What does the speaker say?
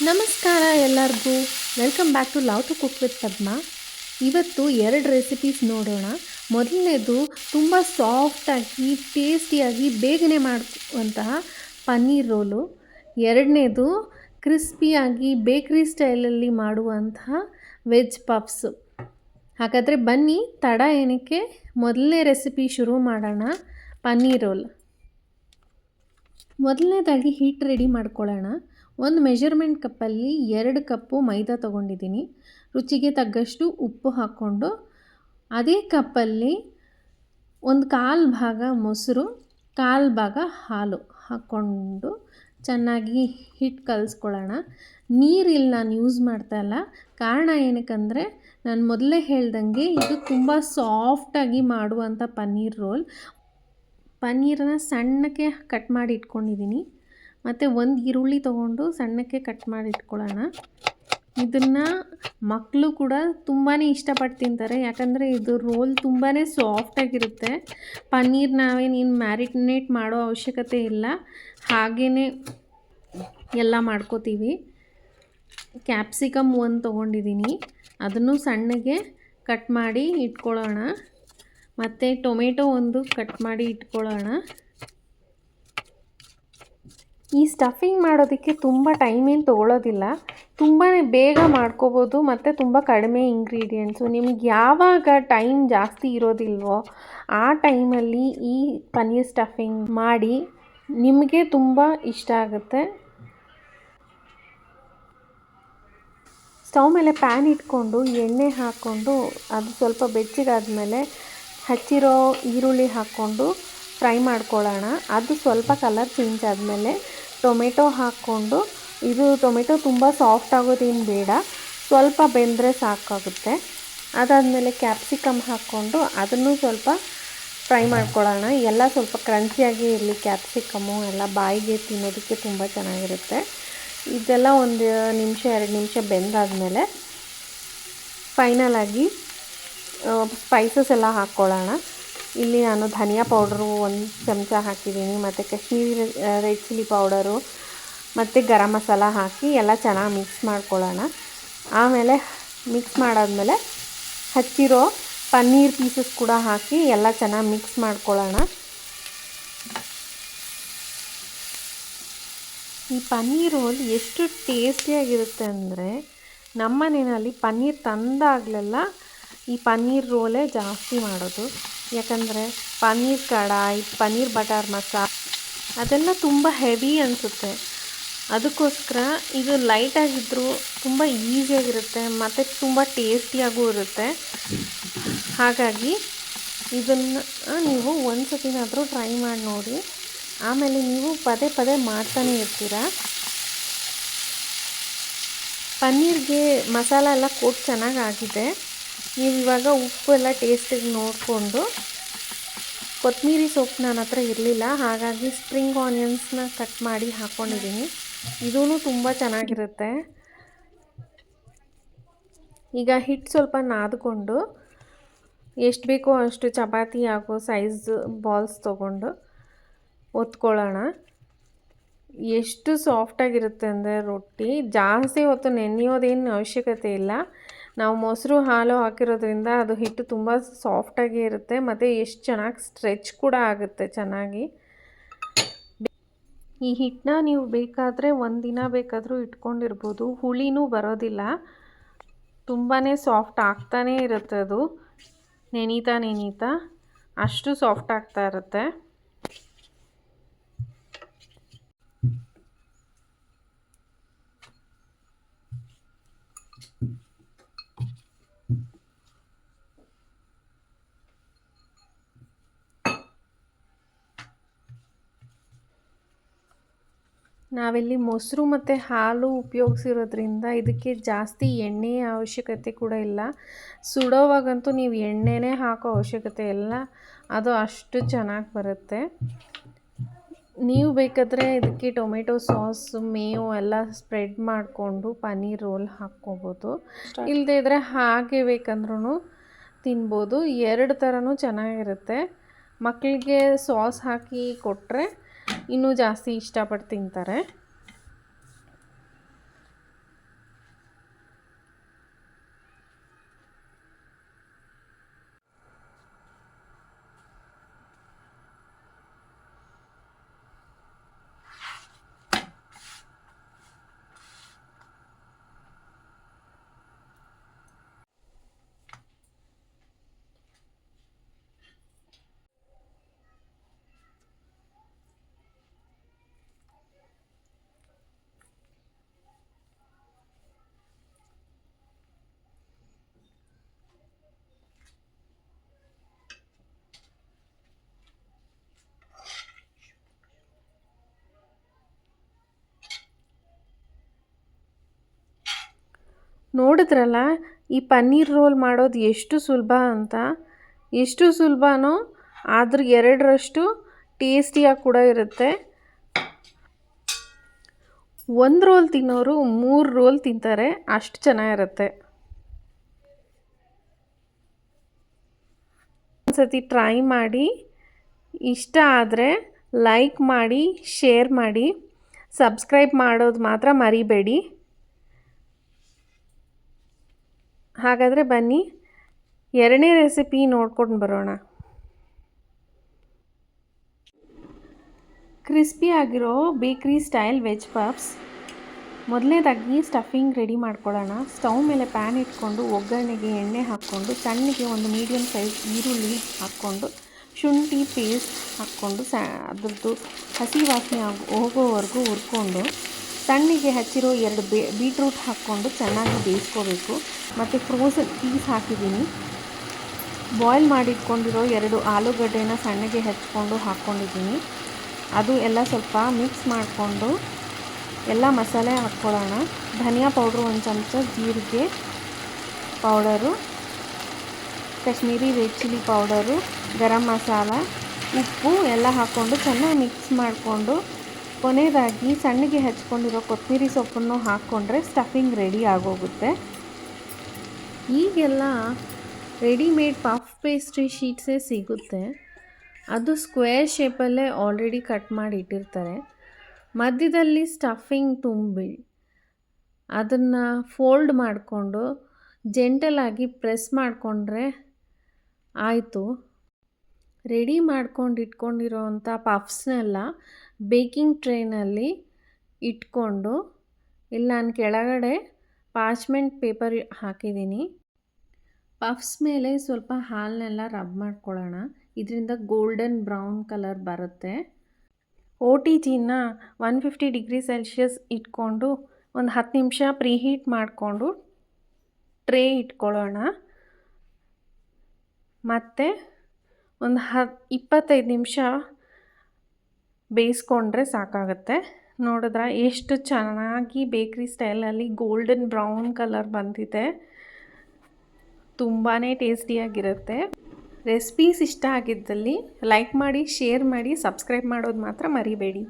ನಮಸ್ಕಾರ ಎಲ್ಲರಿಗೂ. Welcome back to love to cook with Padma. ಇವತ್ತು 2 ರೆಸಿಪೀಸ್ ನೋಡೋಣ. ಮೊದಲನೇದು ತುಂಬ ಸಾಫ್ಟಾಗಿ ಟೇಸ್ಟಿಯಾಗಿ ಬೇಗನೆ ಮಾಡುವಂತಹ ಪನ್ನೀರ್ ರೋಲು. ಎರಡನೇದು ಕ್ರಿಸ್ಪಿಯಾಗಿ ಬೇಕ್ರಿ ಸ್ಟೈಲಲ್ಲಿ ಮಾಡುವಂತಹ ವೆಜ್ ಪಫ್ಸು. ಹಾಗಾದರೆ ಬನ್ನಿ ತಡ ಏನಕ್ಕೆ, ಮೊದಲನೇ ರೆಸಿಪಿ ಶುರು ಮಾಡೋಣ. ಪನ್ನೀರ್ ರೋಲ್. ಮೊದಲನೇದಾಗಿ ಹಿಟ್ಟು ರೆಡಿ ಮಾಡ್ಕೊಳ್ಳೋಣ. ಒಂದು ಮೆಜರ್ಮೆಂಟ್ ಕಪ್ಪಲ್ಲಿ 2 ಕಪ್ಪು ಮೈದಾ ತೊಗೊಂಡಿದ್ದೀನಿ. ರುಚಿಗೆ ತగ్గಷ್ಟು ಉಪ್ಪು ಹಾಕ್ಕೊಂಡು, ಅದೇ ಕಪ್ಪಲ್ಲಿ 1/4 ಭಾಗ ಮೊಸರು, 1/4 ಭಾಗ ಹಾಲು ಹಾಕ್ಕೊಂಡು ಚೆನ್ನಾಗಿ ಹಿಟ್ಟು ಕಲಿಸ್ಕೊಳ್ಳೋಣ. ನೀರಿಲ್ಲಿ ನಾನು ಯೂಸ್ ಮಾಡ್ತಾಯಿಲ್ಲ. ಕಾರಣ ಏನಕ್ಕಂದರೆ ನಾನು ಮೊದಲೇ ಹೇಳ್ದಂಗೆ ಇದು ತುಂಬ ಸಾಫ್ಟಾಗಿ ಮಾಡುವಂಥ ಪನ್ನೀರ್ ರೋಲ್. ಪನ್ನೀರನ್ನ ಸಣ್ಣಕ್ಕೆ ಕಟ್ ಮಾಡಿ ಇಟ್ಕೊಂಡಿದ್ದೀನಿ. ಮತ್ತು 1 ಈರುಳ್ಳಿ ತೊಗೊಂಡು ಸಣ್ಣಕ್ಕೆ ಕಟ್ ಮಾಡಿ ಇಟ್ಕೊಳ್ಳೋಣ. ಇದನ್ನು ಮಕ್ಕಳು ಕೂಡ ತುಂಬಾ ಇಷ್ಟಪಟ್ಟು ತಿಂತಾರೆ, ಯಾಕಂದರೆ ಇದು ರೋಲ್ ತುಂಬಾ ಸಾಫ್ಟಾಗಿರುತ್ತೆ. ಪನ್ನೀರ್ ನಾವೇನು ಮ್ಯಾರಿನೇಟ್ ಮಾಡೋ ಅವಶ್ಯಕತೆ ಇಲ್ಲ, ಹಾಗೇ ಎಲ್ಲ ಮಾಡ್ಕೋತೀವಿ. ಕ್ಯಾಪ್ಸಿಕಮ್ 1 ತೊಗೊಂಡಿದ್ದೀನಿ, ಅದನ್ನು ಸಣ್ಣಗೆ ಕಟ್ ಮಾಡಿ ಇಟ್ಕೊಳ್ಳೋಣ. ಮತ್ತು ಟೊಮೆಟೊ 1 ಕಟ್ ಮಾಡಿ ಇಟ್ಕೊಳ್ಳೋಣ. ಈ ಸ್ಟಫಿಂಗ್ ಮಾಡೋದಕ್ಕೆ ತುಂಬ ಟೈಮ್ ಏನು ತೊಗೊಳ್ಳೋದಿಲ್ಲ, ತುಂಬಾ ಬೇಗ ಮಾಡ್ಕೋಬೋದು ಮತ್ತು ತುಂಬ ಕಡಿಮೆ ಇಂಗ್ರೀಡಿಯೆಂಟ್ಸು. ನಿಮಗೆ ಯಾವಾಗ ಟೈಮ್ ಜಾಸ್ತಿ ಇರೋದಿಲ್ವೋ ಆ ಟೈಮಲ್ಲಿ ಈ ಪನ್ನೀರ್ ಸ್ಟಫಿಂಗ್ ಮಾಡಿ, ನಿಮಗೆ ತುಂಬ ಇಷ್ಟ ಆಗುತ್ತೆ. ಸ್ಟವ್ ಮೇಲೆ ಪ್ಯಾನ್ ಇಟ್ಕೊಂಡು ಎಣ್ಣೆ ಹಾಕ್ಕೊಂಡು ಅದು ಸ್ವಲ್ಪ ಬೆಚ್ಚಗಾದ್ಮೇಲೆ ಹಚ್ಚಿರೋ ಈರುಳ್ಳಿ ಹಾಕ್ಕೊಂಡು ಫ್ರೈ ಮಾಡ್ಕೊಳ್ಳೋಣ. ಅದು ಸ್ವಲ್ಪ ಕಲರ್ ಚೇಂಜ್ ಆದಮೇಲೆ ಟೊಮೆಟೊ ಹಾಕ್ಕೊಂಡು, ಇದು ಟೊಮೆಟೊ ತುಂಬ ಸಾಫ್ಟ್ ಆಗೋದೇನು ಬೇಡ, ಸ್ವಲ್ಪ ಬೆಂದರೆ ಸಾಕಾಗುತ್ತೆ. ಅದಾದಮೇಲೆ ಕ್ಯಾಪ್ಸಿಕಮ್ ಹಾಕ್ಕೊಂಡು ಅದನ್ನು ಸ್ವಲ್ಪ ಫ್ರೈ ಮಾಡ್ಕೊಳ್ಳೋಣ. ಎಲ್ಲ ಸ್ವಲ್ಪ ಕ್ರಂಚಿಯಾಗಿ ಇರಲಿ. ಕ್ಯಾಪ್ಸಿಕಮ್ಮು ಎಲ್ಲ ಬಾಯಿಗೆ ತಿನ್ನೋದಕ್ಕೆ ತುಂಬ ಚೆನ್ನಾಗಿರುತ್ತೆ. ಇದೆಲ್ಲ 1 ನಿಮಿಷ 2 ನಿಮಿಷ ಬೆಂದಾದಮೇಲೆ ಫೈನಲಾಗಿ ಸ್ಪೈಸಸ್ ಎಲ್ಲ ಹಾಕ್ಕೊಳ್ಳೋಣ. ಇಲ್ಲಿ ನಾನು ಧನಿಯಾ ಪೌಡ್ರು 1 ಚಮಚ ಹಾಕಿದ್ದೀನಿ, ಮತ್ತು ಕಾಶ್ಮೀರಿ ರೆಡ್ ಚಿಲ್ಲಿ ಪೌಡರು ಮತ್ತು ಗರಂ ಮಸಾಲ ಹಾಕಿ ಎಲ್ಲ ಚೆನ್ನಾಗಿ ಮಿಕ್ಸ್ ಮಾಡ್ಕೊಳ್ಳೋಣ. ಆಮೇಲೆ ಮಿಕ್ಸ್ ಮಾಡಾದಮೇಲೆ ಹಚ್ಚಿರೋ ಪನ್ನೀರ್ ಪೀಸಸ್ ಕೂಡ ಹಾಕಿ ಎಲ್ಲ ಚೆನ್ನಾಗಿ ಮಿಕ್ಸ್ ಮಾಡ್ಕೊಳ್ಳೋಣ. ಈ ಪನ್ನೀರ್ ರೋಲ್ ಎಷ್ಟು ಟೇಸ್ಟಿಯಾಗಿರುತ್ತೆ ಅಂದರೆ, ನಮ್ಮ ಮನೆಯಲ್ಲಿ ಪನ್ನೀರ್ ತಂದಾಗಲೆಲ್ಲ ಈ ಪನ್ನೀರ್ ರೋಲೇ ಜಾಸ್ತಿ ಮಾಡೋದು. ಯಾಕಂದರೆ ಪನ್ನೀರ್ ಕಡಾಯಿ, ಪನ್ನೀರ್ ಬಟರ್ ಮಸಾಲ ಅದೆಲ್ಲ ತುಂಬ ಹೆವಿ ಅನಿಸುತ್ತೆ. ಅದಕ್ಕೋಸ್ಕರ ಇದು ಲೈಟಾಗಿದ್ದರೂ ತುಂಬ ಈಸಿಯಾಗಿರುತ್ತೆ ಮತ್ತು ತುಂಬ ಟೇಸ್ಟಿಯಾಗೂ ಇರುತ್ತೆ. ಹಾಗಾಗಿ ಇದನ್ನು ನೀವು ಒಂದು ಸತಿನಾದರೂ ಟ್ರೈ ಮಾಡಿ ನೋಡಿ. ಆಮೇಲೆ ನೀವು ಪದೇ ಪದೇ ಮಾಡ್ತಾನೆ ಇರ್ತೀರ. ಪನ್ನೀರ್ಗೆ ಮಸಾಲ ಎಲ್ಲ ಕೋಟ್ ಚೆನ್ನಾಗಾಗಿದೆ. ನೀವು ಇವಾಗ ಉಪ್ಪು ಎಲ್ಲ ಟೇಸ್ಟಿಗೆ ನೋಡಿಕೊಂಡು, ಕೊತ್ತಂಬರಿ ಸೊಪ್ಪು ನನ್ನ ಹತ್ರ ಇರಲಿಲ್ಲ, ಹಾಗಾಗಿ ಸ್ಪ್ರಿಂಗ್ ಆನಿಯನ್ಸ್ನ ಕಟ್ ಮಾಡಿ ಹಾಕ್ಕೊಂಡಿದ್ದೀನಿ. ಇದೂ ತುಂಬ ಚೆನ್ನಾಗಿರುತ್ತೆ. ಈಗ ಹಿಟ್ಟು ಸ್ವಲ್ಪ ನಾದ್ಕೊಂಡು ಎಷ್ಟು ಬೇಕೋ ಅಷ್ಟು ಚಪಾತಿ ಆಗೋ ಸೈಜ್ ಬಾಲ್ಸ್ ತೊಗೊಂಡು ಒತ್ಕೊಳ್ಳೋಣ. ಎಷ್ಟು ಸಾಫ್ಟಾಗಿರುತ್ತೆ ಅಂದರೆ ರೊಟ್ಟಿ ಜಾಸ್ತಿ ಹೊತ್ತು ನೆನೆಯೋದೇನು ಅವಶ್ಯಕತೆ ಇಲ್ಲ. ನಾವು ಮೊಸರು ಹಾಲು ಹಾಕಿರೋದ್ರಿಂದ ಅದು ಹಿಟ್ಟು ತುಂಬ ಸಾಫ್ಟಾಗಿ ಇರುತ್ತೆ ಮತ್ತು ಎಷ್ಟು ಚೆನ್ನಾಗಿ ಸ್ಟ್ರೆಚ್ ಕೂಡ ಆಗುತ್ತೆ ಚೆನ್ನಾಗಿ. ಈ ಹಿಟ್ಟನ್ನ ನೀವು ಬೇಕಾದರೆ 1 ದಿನ ಬೇಕಾದರೂ ಇಟ್ಕೊಂಡಿರ್ಬೋದು, ಹುಳಿನೂ ಬರೋದಿಲ್ಲ. ತುಂಬಾ ಸಾಫ್ಟ್ ಆಗ್ತಾನೇ ಇರುತ್ತೆ. ಅದು ನೆನೀತಾ ಅಷ್ಟು ಸಾಫ್ಟ್ ಆಗ್ತಾ ಇರುತ್ತೆ. ನಾವಿಲ್ಲಿ ಮೊಸರು ಮತ್ತು ಹಾಲು ಉಪಯೋಗಿಸಿರೋದ್ರಿಂದ ಇದಕ್ಕೆ ಜಾಸ್ತಿ ಎಣ್ಣೆಯ ಅವಶ್ಯಕತೆ ಕೂಡ ಇಲ್ಲ. ಸುಡೋವಾಗಂತೂ ನೀವು ಎಣ್ಣೆನೇ ಹಾಕೋ ಅವಶ್ಯಕತೆ ಇಲ್ಲ, ಅದು ಅಷ್ಟು ಚೆನ್ನಾಗಿ ಬರುತ್ತೆ. ನೀವು ಬೇಕಾದರೆ ಇದಕ್ಕೆ ಟೊಮೆಟೊ ಸಾಸ್, ಮೇಯೋ ಎಲ್ಲ ಸ್ಪ್ರೆಡ್ ಮಾಡಿಕೊಂಡು ಪನ್ನೀರ್ ರೋಲ್ ಹಾಕ್ಕೋಬೋದು. ಇಲ್ಲದೇ ಇದ್ದರೆ ಹಾಗೆ ಬೇಕಂದ್ರೂ ತಿನ್ಬೋದು. 2 ಥರನೂ ಚೆನ್ನಾಗಿರುತ್ತೆ. ಮಕ್ಕಳಿಗೆ ಸಾಸ್ ಹಾಕಿ ಕೊಟ್ಟರೆ ಇನ್ನೂ ಜಾಸ್ತಿ ಇಷ್ಟಪಟ್ಟು ತಿಂತಾರೆ. ನೋಡಿದ್ರಲ್ಲ ಈ ಪನ್ನೀರ್ ರೋಲ್ ಮಾಡೋದು ಎಷ್ಟು ಸುಲಭ ಅಂತ. ಎಷ್ಟು ಸುಲಭನೋ ಆದ್ರೆ 2ರಷ್ಟು ಟೇಸ್ಟಿಯಾಗಿ ಕೂಡ ಇರುತ್ತೆ. 1 ರೋಲ್ ತಿನ್ನೋರು 3 ರೋಲ್ ತಿಂತಾರೆ, ಅಷ್ಟು ಚೆನ್ನಾಗಿರುತ್ತೆ. ಒಂದ್ಸತಿ ಟ್ರೈ ಮಾಡಿ, ಇಷ್ಟ ಆದರೆ ಲೈಕ್ ಮಾಡಿ, ಶೇರ್ ಮಾಡಿ, ಸಬ್ಸ್ಕ್ರೈಬ್ ಮಾಡೋದು ಮಾತ್ರ ಮರಿಬೇಡಿ. ಹಾಗಾದರೆ ಬನ್ನಿ 2ನೇ ರೆಸಿಪಿ ನೋಡ್ಕೊಂಡು ಬರೋಣ. ಕ್ರಿಸ್ಪಿಯಾಗಿರೋ ಬೇಕ್ರಿ ಸ್ಟೈಲ್ ವೆಜ್ ಪಫ್ಸ್. ಮೊದಲನೇದಾಗಿ ಸ್ಟಫಿಂಗ್ ರೆಡಿ ಮಾಡ್ಕೊಳ್ಳೋಣ. ಸ್ಟವ್ ಮೇಲೆ ಪ್ಯಾನ್ ಇಟ್ಕೊಂಡು ಒಗ್ಗರಣೆಗೆ ಎಣ್ಣೆ ಹಾಕ್ಕೊಂಡು ಸಣ್ಣಗೆ ಒಂದು ಮೀಡಿಯಮ್ ಸೈಜ್ ಈರುಳ್ಳಿ ಹಾಕ್ಕೊಂಡು ಶುಂಠಿ ಪೇಸ್ಟ್ ಹಾಕ್ಕೊಂಡು ಅದ್ರದ್ದು ಹಸಿ ವಾಸನೆ ಹೋಗೋವರೆಗೂ ಹುರ್ಕೊಂಡು ಸಣ್ಣಗೆ ಹಚ್ಚಿರೋ 2 ಬೀಟ್ರೂಟ್ ಹಾಕ್ಕೊಂಡು ಚೆನ್ನಾಗಿ ಬೇಯಿಸ್ಕೋಬೇಕು. ಮತ್ತು ಫ್ರೋಝನ್ ಪೀಸ್ ಹಾಕಿದ್ದೀನಿ. ಬಾಯ್ಲ್ ಮಾಡಿಟ್ಕೊಂಡಿರೋ 2 ಆಲೂಗಡ್ಡೆನ ಸಣ್ಣಗೆ ಹೆಚ್ಚಿಕೊಂಡು ಹಾಕ್ಕೊಂಡಿದ್ದೀನಿ. ಅದು ಎಲ್ಲ ಸ್ವಲ್ಪ ಮಿಕ್ಸ್ ಮಾಡಿಕೊಂಡು ಎಲ್ಲ ಮಸಾಲೆ ಹಾಕ್ಕೊಳ್ಳೋಣ. ಧನಿಯಾ ಪೌಡ್ರು 1 ಚಮಚ, ಜೀರಿಗೆ powder, Kashmiri red chilli powder, garam masala, ಉಪ್ಪು ಎಲ್ಲ ಹಾಕ್ಕೊಂಡು ಚೆನ್ನಾಗಿ ಮಿಕ್ಸ್ ಮಾಡಿಕೊಂಡು ಕೊನೆಯದಾಗಿ ಸಣ್ಣಗೆ ಹಚ್ಕೊಂಡಿರೋ ಕೊತ್ತಂಬರಿ ಸೊಪ್ಪನ್ನು ಹಾಕ್ಕೊಂಡ್ರೆ ಸ್ಟಫಿಂಗ್ ರೆಡಿ ಆಗೋಗುತ್ತೆ. ಈಗೆಲ್ಲ ರೆಡಿಮೇಡ್ ಪಫ್ ಪೇಸ್ಟ್ರಿ ಶೀಟ್ಸೇ ಸಿಗುತ್ತೆ. ಅದು ಸ್ಕ್ವೇರ್ ಶೇಪಲ್ಲೇ ಆಲ್ರೆಡಿ ಕಟ್ ಮಾಡಿ ಇಟ್ಟಿರ್ತಾರೆ. ಮಧ್ಯದಲ್ಲಿ ಸ್ಟಫಿಂಗ್ ತುಂಬಿ ಅದನ್ನು ಫೋಲ್ಡ್ ಮಾಡಿಕೊಂಡು ಜೆಂಟಲಾಗಿ ಪ್ರೆಸ್ ಮಾಡಿಕೊಂಡ್ರೆ ಆಯಿತು. ರೆಡಿ ಮಾಡ್ಕೊಂಡು ಇಟ್ಕೊಂಡಿರೋವಂಥ ಪಫ್ಸ್ನೆಲ್ಲ ಬೇಕಿಂಗ್ ಟ್ರೇನಲ್ಲಿ ಇಟ್ಕೊಂಡು, ಇಲ್ಲಿ ನಾನು ಕೆಳಗಡೆ ಪಾರ್ಚ್ಮೆಂಟ್ ಪೇಪರ್ ಹಾಕಿದ್ದೀನಿ. ಪಫ್ಸ್ ಮೇಲೆ ಸ್ವಲ್ಪ ಹಾಲನ್ನೆಲ್ಲ ರಬ್ ಮಾಡ್ಕೊಳ್ಳೋಣ. ಇದರಿಂದ ಗೋಲ್ಡನ್ ಬ್ರೌನ್ ಕಲರ್ ಬರುತ್ತೆ. OTGನ 150 ಡಿಗ್ರಿ ಸೆಲ್ಸಿಯಸ್ ಇಟ್ಕೊಂಡು ಒಂದು 10 ನಿಮಿಷ ಪ್ರೀಹೀಟ್ ಮಾಡಿಕೊಂಡು ಟ್ರೇ ಇಟ್ಕೊಳ್ಳೋಣ. ಮತ್ತು ಒಂದು 25 ನಿಮಿಷ ಬೇಯಿಸ್ಕೊಂಡ್ರೆ ಸಾಕಾಗುತ್ತೆ. ನೋಡಿದ್ರೆ ಎಷ್ಟು ಚೆನ್ನಾಗಿ ಬೇಕ್ರಿ ಸ್ಟೈಲಲ್ಲಿ ಗೋಲ್ಡನ್ ಬ್ರೌನ್ ಕಲರ್ ಬಂದಿದೆ. ತುಂಬಾ ಟೇಸ್ಟಿಯಾಗಿರುತ್ತೆ. ರೆಸಿಪೀಸ್ ಇಷ್ಟ ಆಗಿದ್ದಲ್ಲಿ ಲೈಕ್ ಮಾಡಿ, ಶೇರ್ ಮಾಡಿ, ಸಬ್ಸ್ಕ್ರೈಬ್ ಮಾಡೋದು ಮಾತ್ರ ಮರಿಬೇಡಿ.